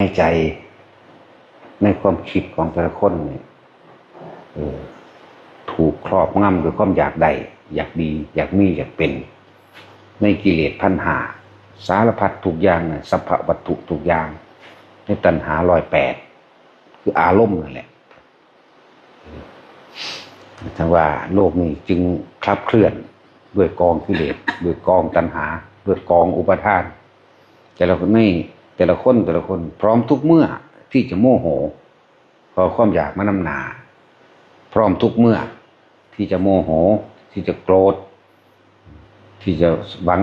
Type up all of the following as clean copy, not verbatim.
ให้ใจในความคิดของแต่ละคนเนี่ยถูกครอบงำด้วยความอยากได้อยากดีอยากมีอยากเป็นในกิเลส5สารพัดทุกอย่างเนี่ยสัพพะวัตถุทุกอย่างในตัณหา108คืออารมณ์นั่นแหละทั้งว่าโลกนี้จึงคลับเคลื่อนด้วยกองกิเลสด้วยกองตัณหาด้วยกองอุปทานแต่ละคนพร้อมทุกเมื่อที่จะโมโหพอความอยากมานำหนาพร้อมทุกเมื่อที่จะโมโหที่จะโกรธที่จะหวัง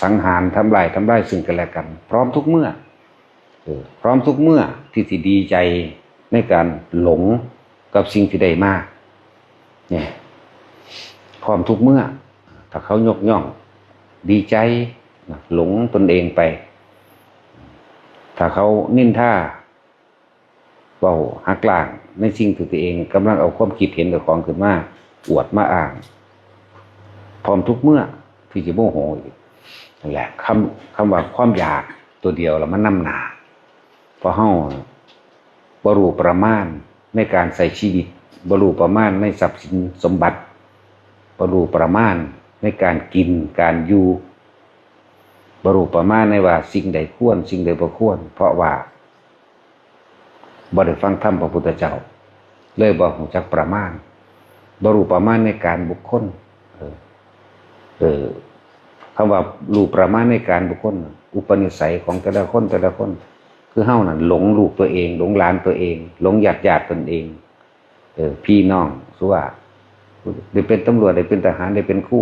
สังหารทำลายซึ่งกันและกันพร้อมทุกเมื่อพร้อมทุกเมื่อที่จะดีใจในการหลงกับสิ่งที่ได้มากเนี่ยพร้อมทุกเมื่อถ้าเขายกย่องดีใจหลงตนเองไปถ้าเขานินท่าเบาหักล้างในสิ่งที่ตัวเองกำลังเอาความคิดเห็นกับของขึ้นมาอวดมาอ้างพร้อมทุกเมื่อที่จะโมโหนั่นแหละคำว่าความอยากตัวเดียวแล้วมันนำหนาเพราะเฮาบ่รู้ประมาณในการใส่ชีวิตบ่รู้ประมาณในทรัพย์สินสมบัติบ่รู้ประมาณในการกินการอยู่บ่รู้ประมาณในว่าสิ่งใดควรสิ่งใดบ่ควรเพราะว่าบ่ได้ฟังธรรมพระพุทธเจ้าเลยบ่รู้จักประมาณบ่รู้ประมาณในการบุคคลคำว่ารู้ประมาณในการบุคคลอุปนิสัยของแต่ละคนคือเฮานั่นหลงลูกตัวเองหลงหลานตัวเองหลงญาติตนเองพี่น้องสุว่าได้เป็นตำรวจได้เป็นทหารได้เป็นครู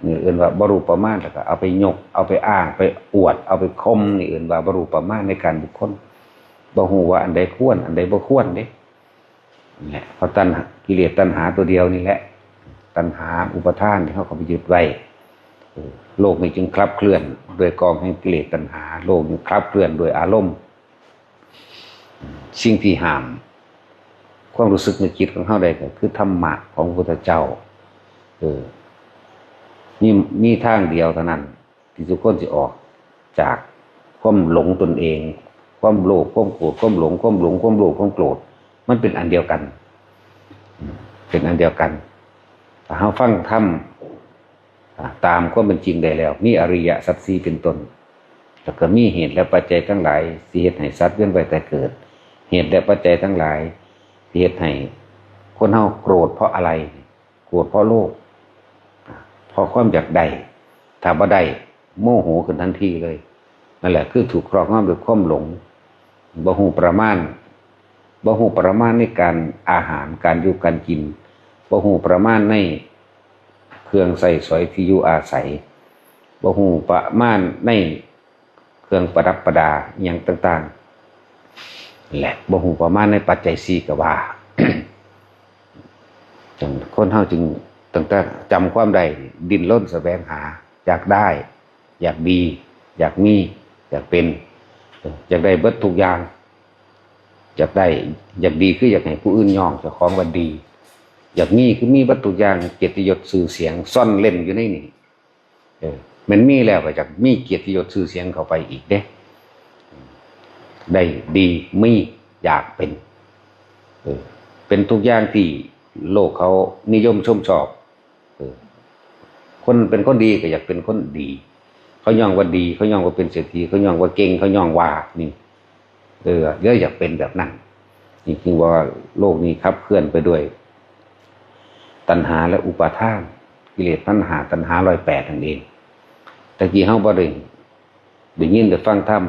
นี่เอิ้นว่าบ่รู้ประมาณแล้วก็เอาไปยกเอาไปอ้างไปอวดเอาไปคมนี่เอิ้นว่าบ่รู้ประมาณในการบุคคลบ่ฮู้ว่าอันใดควรอันใดบ่ควรเด้นี่แหละเพราะตัณหากิเลสตัณหาตัวเดียวนี่แหละตัณหาอุปทานที่เฮาเข้าไปยึดไว้โลกนี้จึงคลับเคลื่อนด้วยกองแห่งกิเลสตัณหาโลกนี้คลับเคลื่อนด้วยอารมณ์สิ่งที่ห้ามความรู้สึกนึกคิดของเฮาได้ก็คือธรรมะของพระพุทธเจ้ามีทางเดียวเท่านั้นที่ทุกคนสิออกจากความหลงตนเองความโลภความโกรธความหลงความโลภความโกรธมันเป็นอันเดียวกันเป็นอันเดียวกันถ้าเฮาฟังธรรมตามความเป็นจริงได้แล้วมีอริยสัจ4เป็นต้นแล้วก็มีเหตุและปัจจัยทั้งหลายที่เฮ็ดให้สัตว์เวียนว่ายตายเกิดเหตุและปัจจัยทั้งหลายที่เฮ็ดให้คนเฮาโกรธเพราะอะไรโกรธเพราะโลภเพราะความอยากได้ถ้าบ่ได้โมโหขึ้นทันทีเลยนั่นแหละคือถูกครอบงำด้วยความหลงบ่ฮู้ประมาณในการอาหารการอยู่การกินบ่ฮู้ประมาณในเครื่องใช้สอยที่อยู่อาศัยบ่ฮู้ประมาณในเครื่องประดับประดาอิหยังต่างๆและบ่ฮู้ประมาณในปัจจัย4ก็ว่า จังคนเฮาจึงตั้งแต่จำความได้ดิ้นรนแสวงหาอยากได้อยากดีอยากมีอยากเป็นอยากได้เบิดทุกอย่างอยากได้อยากดีคืออยากให้ผู้อื่นยอมเจ้าของว่าดีอยากมีคือมีเบิดทุกอย่างเกียรติยศชื่อเสียงซ่อนเล่นอยู่ในนี่มันมีแล้วก็จากมีเกียรติยศชื่อเสียงเข้าไปอีกเด้ได้ดีมีอยากเป็นทุกอย่างที่โลกเขานิยมชมชอบคนเป็นคนดีก็อยากเป็นคนดีเขาย่องว่าดีเขาย่องว่าเป็นเศรษฐีเขาย่องว่าเก่งเขาย่องว่านี่เยอะอยากเป็นแบบนั้นจริงๆว่าโลกนี้ขับเคลื่อนไปด้วยตัณหาและอุปาทานกิเลสตัณหา108นั่นเองตะกี้เฮาบ่ได้ยินได้ฟังธรรม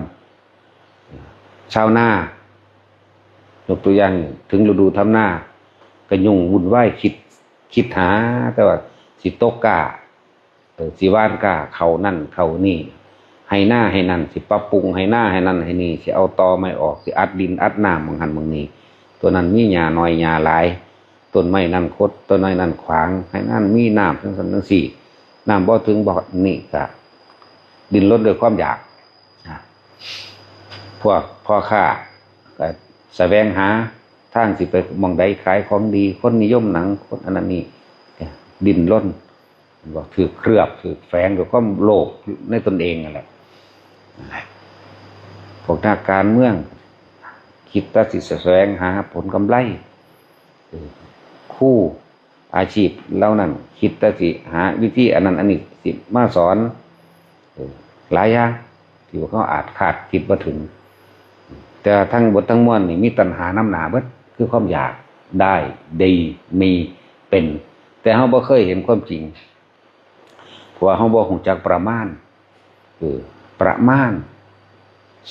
ชาวนายกตัวอย่างถึงฤดูทำนาก็ยุ่งวุ่นวายคิดหาแต่ว่าสิตกกาสิว่านกาเขานั่นเขานี่ให้หน้าให้นั่นสิปรับปรุงให้หน้าให้นั่นให้นี่สิเอาตอไม้ออกสิอัดดินอัดน้ำบางหันบางนี้ตัวนั้นมีหญ้าน้อยหญ้าหลายต้นไม้นั่นคดต้นไม้นั่นขวางให้นั่นมีน้ำทั้งสี่น้ำบ่ถึงบ่นี่ก็ดินรนด้วยความอยากพวกพ่อค้าก็แสวงหาทางสิไปมองใดขายของดีคนนิยมหนังคนอันนั้นนี่ดินรนบอกถือเคลือบถือแฝงด้วยความโลภในตนเองนั่นแหละ พวกนักการเมืองคิดแต่สิแสวงหาผลกำไรครูอาชีพเหล่านั้นคิดแต่สิหาวิธีอันนั้นอันนี้สิมาสอนหลายอย่างที่ว่าเขาอาจขาดคิดบ่ถึงแต่ทั้งบททั้งมวลนี่มีตัณหานำหน้าเบิดคือความอยากได้ดีมีเป็นแต่เฮาบ่เคยเห็นความจริงเพราะว่าเฮาบ่ฮู้จักประมาณประมาณ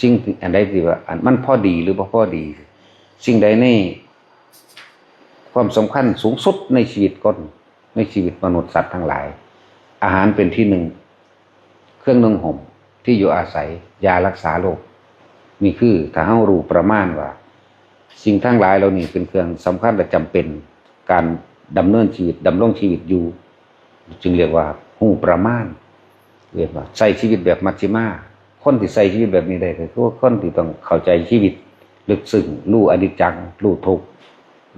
สิ่งอันใดที่ว่าอันมันพอดีหรือบ่พอดีสิ่งใดในความสำคัญสูงสุดในชีวิตคนในชีวิตมนุษย์สัตว์ทั้งหลายอาหารเป็นที่หนึ่งเครื่องนุ่งห่มที่อยู่อาศัยยารักษาโรคนี่คือถ้าเฮารู้ประมาณว่าสิ่งทั้งหลายเหล่านี้เป็นเครื่องสำคัญและจำเป็นการดำเนินชีวิตดำรงชีวิตอยู่จึงเรียกว่าฮู้ประมาณเรียกว่าใช้ชีวิตแบบมัชฌิมาคนที่ใช้ชีวิตแบบนี้ได้ก็คือคนที่ต้องเข้าใจชีวิตลึกซึ้งรู้อนิจจังรู้ทุกข์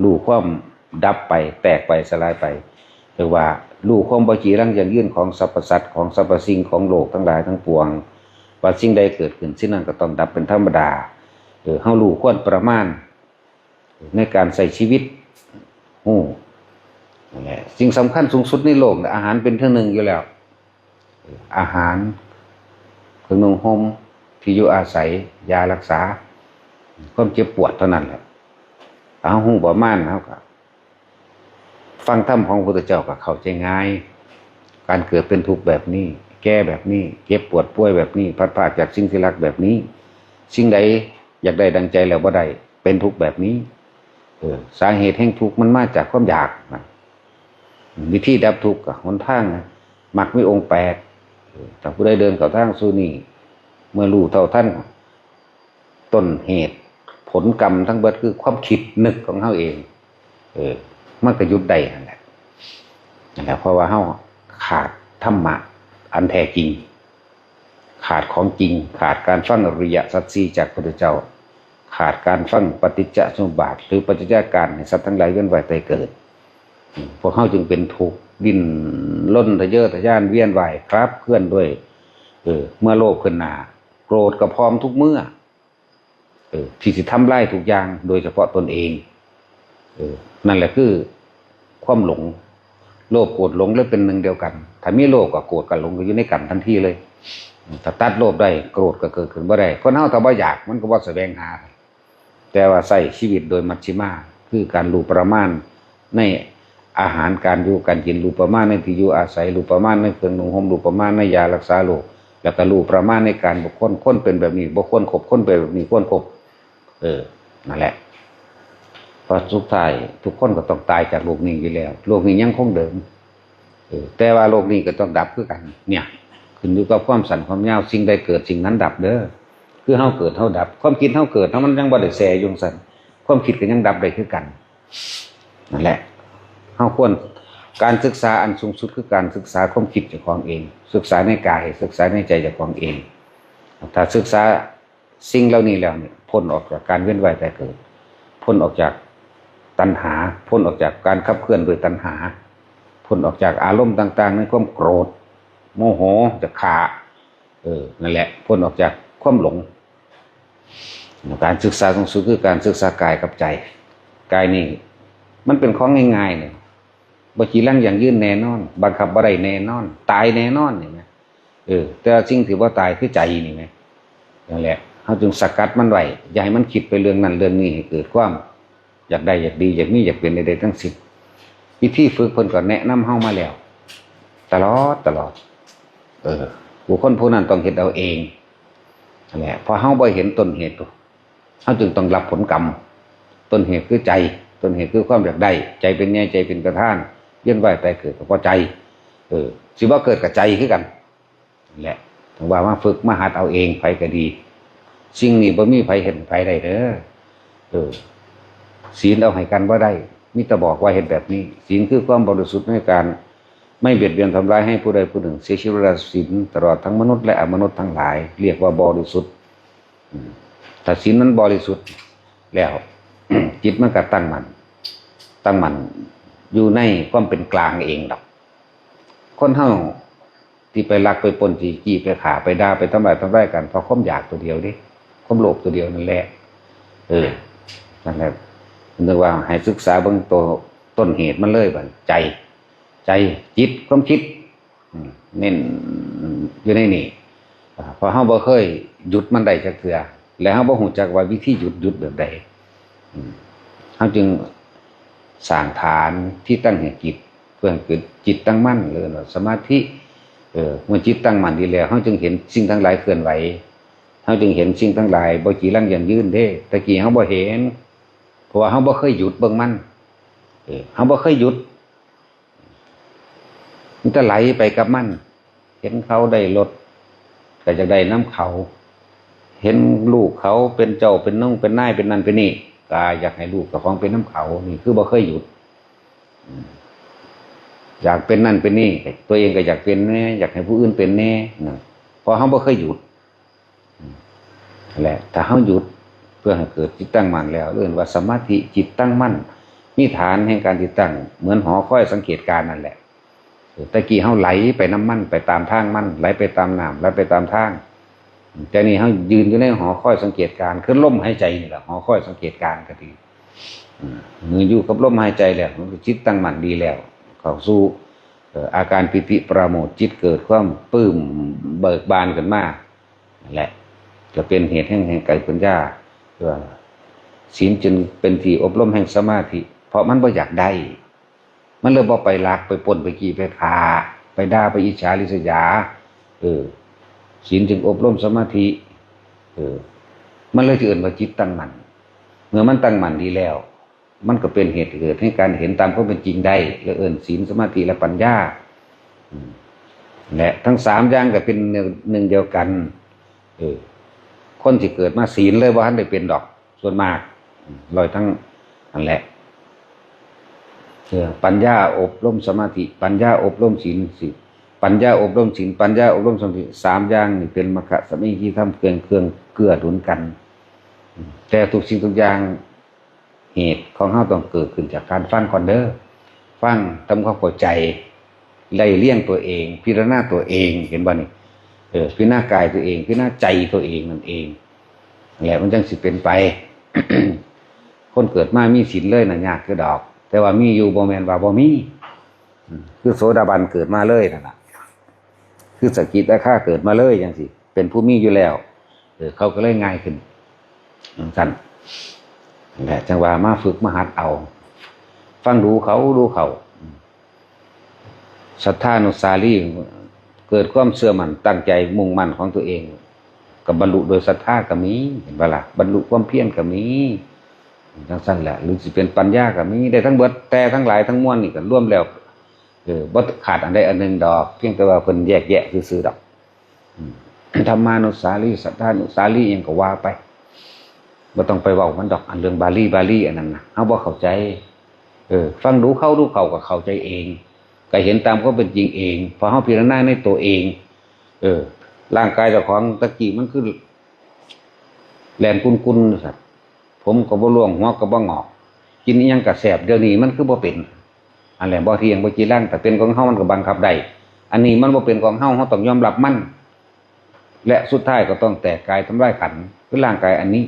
รู้ความดับไปแตกไปสลายไปเรียกว่ารู้ความบ่จีรังยั่งยืนของสรรพสัตว์ของสรรพสิ่งของโลกทั้งหลายทั้งปวงว่าสิ่งใดเกิดขึ้นสิ่งนั้นก็ต้องดับเป็นธรรมดาเฮารู้ควรประมาณในการใช้ชีวิตนั่นแหละสิ่งสำคัญสูงสุดในโลกอาหารเป็นเท่านึงอยู่แล้วอาหารเครื่องนุ่งห่มที่อยู่อาศัยยารักษาความเจ็บปวดเท่านั้นแหละเอาฮู้ประมาณเฮาก็ฟังธรรมของพระพุทธเจ้าก็เข้าใจง่ายการเกิดเป็นทุกข์แบบนี้แก่แบบนี้เจ็บปวดป่วยแบบนี้พลัดพรากจากสิ่งที่รักแบบนี้สิ่งใดอยากได้ดังใจแล้วบ่ได้เป็นทุกข์แบบนี้สาเหตุแห่งทุกข์มันมาจากความอยากนะวิธีดับทุกข์ก็หนทางมรรคมีองค์8ถ้าผู้ใดเดินเข้าทางสู่นี้เมื่อรู้เท่าทันต้นเหตุผลกรรมทั้งเบิดคือความคิดนึกของเฮาเองมันก็หยุดได้นั่นแหละเพราะว่าเฮาขาดธรรมะอันแท้จริงขาดของจริงขาดการฟังอริยสัจสี่จากพระพุทธเจ้าขาดการฟังปฏิจจสมุปบาทหรือปัจจัยการในสัตว์ทั้งหลายเวียนว่ายตายเกิดพวกเฮาจึงเป็นทุกข์ดิ้นรนทะเยอทะยานเวียนว่ายครับเคลื่อนด้วยเมื่อโลภขึ้นหน้าโกรธก็พร้อมทุกเมื่อที่สิทำลายทุกอย่างโดยเฉพาะตนเองนั่นแหละคือความหลงโลภโกรธหลงเลยเป็นหนึ่งเดียวกันถ้ามีโลภกับโกรธกับหลงก็อยู่ในกันทันทีเลยถ้าตัดโลภได้โกรธก็เกิดขึ้นบ่ได้คนเฮาถ้าบ่อยากมันก็บ่แสวงหาแต่ว่าใช้ชีวิตโดยมัชฌิมาคือการรู้ประมาณในอาหารการอยู่การกินรู้ประมาณในที่อยู่อาศัยรู้ประมาณในเครื่องนุ่งห่มรู้ประมาณในยารักษาโรคแล้วก็รู้ประมาณในการบุคคลคนเป็นแบบนี้บ่ควรคบคนเป็นแบบนี้ควรคบนั่นแหละพอสุดท้ายทุกคนก็ต้องตายจากโลกนี้อยู่แล้วโลกนี้ยังคงเดิมแต่ว่าโลกนี้ก็ต้องดับคือกันเนี่ยขึ้นอยู่กับความสั้นความยาวสิ่งใดเกิดสิ่งนั้นดับเด้อคือเฮาเกิดเฮาดับความคิดเฮาเกิดเฮามันยังบ่ได้แสอยู่ซั่นความคิดก็ยังดับได้คือกันนั่นแหละเฮาควรการศึกษาอันสูงสุดคือการศึกษาความคิดเจ้าของเองศึกษาในกายศึกษาในใจเจ้าของเองถ้าศึกษาสิ่งเหล่านี้แล้วเนี่ยพ้นออกจากการเวียนว่ายตายเกิดพ้นออกจากตัณหาพ้นออกจากการขับเคลื่อนโดยตัณหาพ้นออกจากอารมณ์ต่างๆในความโกรธโมโหจะขานั่นแหละพ้นออกจากความหลงการศึกษาสูงสุดคือการศึกษากายกับใจกายนี่มันเป็นของง่ายๆเนี่ยบ่จีรังอย่างยืนแน่นอนบังคับบ่ได้แน่นอนตายแน่นอนนี่นะแต่สิ่งที่บ่ตายคือใจนี่แหมนั่นแหละเฮาจึงสกัดมันไว้อย่าให้มันคิดไปเรื่องนั้นเรื่องนี้ให้เกิดความอยากได้อยากดีอยากมีอยากเป็นใดๆทั้งสิ้นวิธีฝึกเพิ่นก็แนะนำเฮามาแล้วตลอดบุคคลผู้นั้นต้องเฮ็ดเอาเองนั่นแหละพอเฮาบ่เห็นต้นเหตุเฮาจึงต้องรับผลกรรมต้นเหตุคือใจต้นเหตุคือความอยากได้ใจเป็นแน่ใจเป็นประธานเวียนว่ายตายเกิดก็เพราะใจสิบ่เกิดกับใจคือกันนั่นแหละถึงว่ามาฝึกมาหัดเอาเองไผก็ดีสิ่งนี้บ่มีไผเห็นไผได้เด้อศีลเอาให้กันบ่ได้มีแต่บอกว่าเห็นแบบนี้ศีลคือความบริสุทธิ์ในการไม่เบียดเบียนทำร้ายให้ผู้ใดผู้หนึ่งเสียชีวิตศีลตลอดทั้งมนุษย์และอมนุษย์ทั้งหลายเรียกว่าบริสุทธิ์ถ้าศีลนั้นบริสุทธิ์แล้ว จิตมันก็ตั้งมั่นอยู่ในความเป็นกลางเองดอกคนเฮาที่ไปลักไปปล้นจี้ไปฆ่าไปด่าไปทำร้ายกันเพราะความอยากตัวเดียวดิ ความโลภตัวเดียวนั่นแหละนั่นแหละนึกว่าให้ศึกษาเบื้องตัวต้นเหตุมันเลยบัดใจจิตความคิดเน้นอยู่ในนี่พอเฮาบ่เคยหยุดมันได้จักเทื่อแล้วเฮาบ่ฮู้จักว่าวิธีหยุดแบบใดเฮาจึงสร้างฐานที่ตั้งแห่งจิตเพื่อให้เกิดจิตตั้งมั่นหรือว่าสมาธิเมื่อจิตตั้งมั่นดีแล้วเฮาจึงเห็นสิ่งทั้งหลายเคลื่อนไหวเฮาจึงเห็นสิ่งทั้งหลายบ่จีรังยั่งยืนเด้ตะกี้เฮาบ่เห็นเพราะว่าเฮาบ่เคยหยุดเบิ่งมันเฮาบ่เคยหยุดมันจะไหลไปกับมันเห็นเขาได้รถก็จะได้น้ำเขาเห็นลูกเขาเป็นเจ้าเป็นน้องเป็นนายเป็นนั่นเป็นนี่ก็อยากให้ลูกกับของเป็นน้ำเขานี่คือบ่เคยหยุดอยากเป็นนั่นเป็นนี่ตัวเองก็อยากเป็นแน่อยากให้ผู้อื่นเป็นแน่เพราะเขาบ่เคยหยุดแหละถ้าเขาหยุดเพื่อให้เกิดจิตตั้งมั่นแล้วเรื่องว่าสมาธิจิตตั้งมั่นมีฐานแห่งการจิตตั้งเหมือนหอคอยสังเกตการนั่นแหละตะกี้เขาไหลไปน้ำมันไปตามทางมันไหลไปตามน้ำไหลไปตามทางแต่นี่เขายืนอยู่ในหอคอยสังเกตการคือลมหายใจนี่แหละหอคอยสังเกตการก็ดีมืออยู่กับลมหายใจแล้วมันจิตตั้งมั่นดีแล้วเข้าสู่อาการปิติปราโมทย์จิตเกิดความปลื้มเบิกบานกันมากแหละจะเป็นเหตุแห่งไก่ปัญญาว่าศีลจึงเป็นที่อบรมแห่งสมาธิเพราะมันบ่อยากได้มันเลยบ่ไปลักไปปล้นไปกี้ไปฆ่าไปด่าไปอิจฉาริษยาศีลจึงอบรมสมาธิมันเลยเกิดว่าจิตตั้งมั่นเมื่อมันตั้งมั่นดีแล้วมันก็เป็นเหตุเกิดให้การเห็นตามความเป็นจริงได้และเอิ้นศีลสมาธิและปัญญาและทั้ง3อย่างก็เป็นหนึ่งเดียวกันคนที่เกิดมาศีลเลยบ่ทันได้เป็นดอกส่วนมากลอยทั้งนั่นแหละปัญญาอบรมสมาธิปัญญาอบรมศีลปัญญาอบรมศีลปัญญาอบรมสมาธิ3อย่างนี่เป็นมรรคสมิที่ทำเครื่องเกื้อหนุนกันแต่ทุกสิ่งทุกอย่างเหตุของเฮาต้องเกิดขึ้นจากการฟังก่อนเด้อฟังทำความเข้าใจไล่เลี่ยงตัวเองพิจารณาตัวเองเห็นบ่นี่พิจารณากายตัวเองพิจารณาใจตัวเองนั่นเองแหละมันจังสิเป็นไป คนเกิดมามีศีลเลยน่ะยากคือดอกแต่ว่ามีอยู่บ่แม่นว่าบ่มีคือโสดาบันเกิดมาเลยนั่นน่ะคือสกิทาคาเกิดมาเลยจังซี่เป็นผู้มีอยู่แล้วเขาก็เลยง่ายขึ้นสั่นแหละจังว่ามาฝึกมาหัดเอาฟังดูเขาศรัทธานุสาลีเกิดความเชื่อมั่นตั้งใจมุ่งมั่นของตัวเองกับบรรลุโดยศรัทธาก็มีเห็นบ่ล่ะบรรลุความเพียรก็มีจังซั่นแหละหรือสิเป็นปัญญาก็มีได้ทั้งเบิดแต่ทั้งหลายทั้งมวลนี่ก็รวมแล้วบ่ขาดอันใดอันหนึ่งดอกเพียงแต่ว่าเพิ่นแยกแยะซื่อๆดอกธรรมานุสาลีศรัทธานุสาลียังก็ว่าไปบ่ต้องไปเว้ามันดอกอันเรื่องบาลีอันนั้นน่ะเฮาบ่เข้าใจฟังดูเขาก็เข้าใจเองก็เห็นตามความเป็นจริงเองพอเฮาพิจารณาในตัวเองร่างกายเจ้าของตะกี้มันคือแหลนกุนๆซั่นผมก็บ่ร่วงหัวก็บ่งอกกินอีหยังก็แซ่บเดี๋ยวนี้มันคือบ่เป็นอันแหละบ่เที่ยงบ่จีรังแต่เป็นของเฮามันก็บังคับได้อันนี้มันบ่เป็นของเฮาต้องยอมรับมันและสุดท้ายก็ต้องแตกกายทำลายขันธ์คือร่างกายอันนี้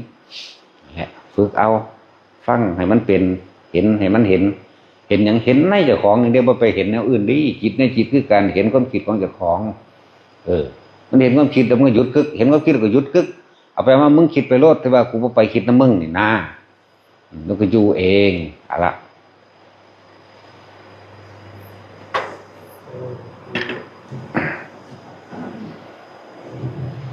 ฝึกเอาฟังให้มันเป็นเห็นให้มันเห็นอย่างเห็นในเจ้าของอย่างเดียวบ่ไปเห็นแนวอื่นดิจิตในจิตคือการเห็นความคิดของเจ้าของมันเห็นความคิดแล้วมันก็หยุดกึกเห็นความคิดแล้วก็หยุดกึกเอาไปว่ามึงคิดไปโลดแต่ว่ากูบ่ไปคิดนำมึงนี่นะมันก็อยู่เองอะละ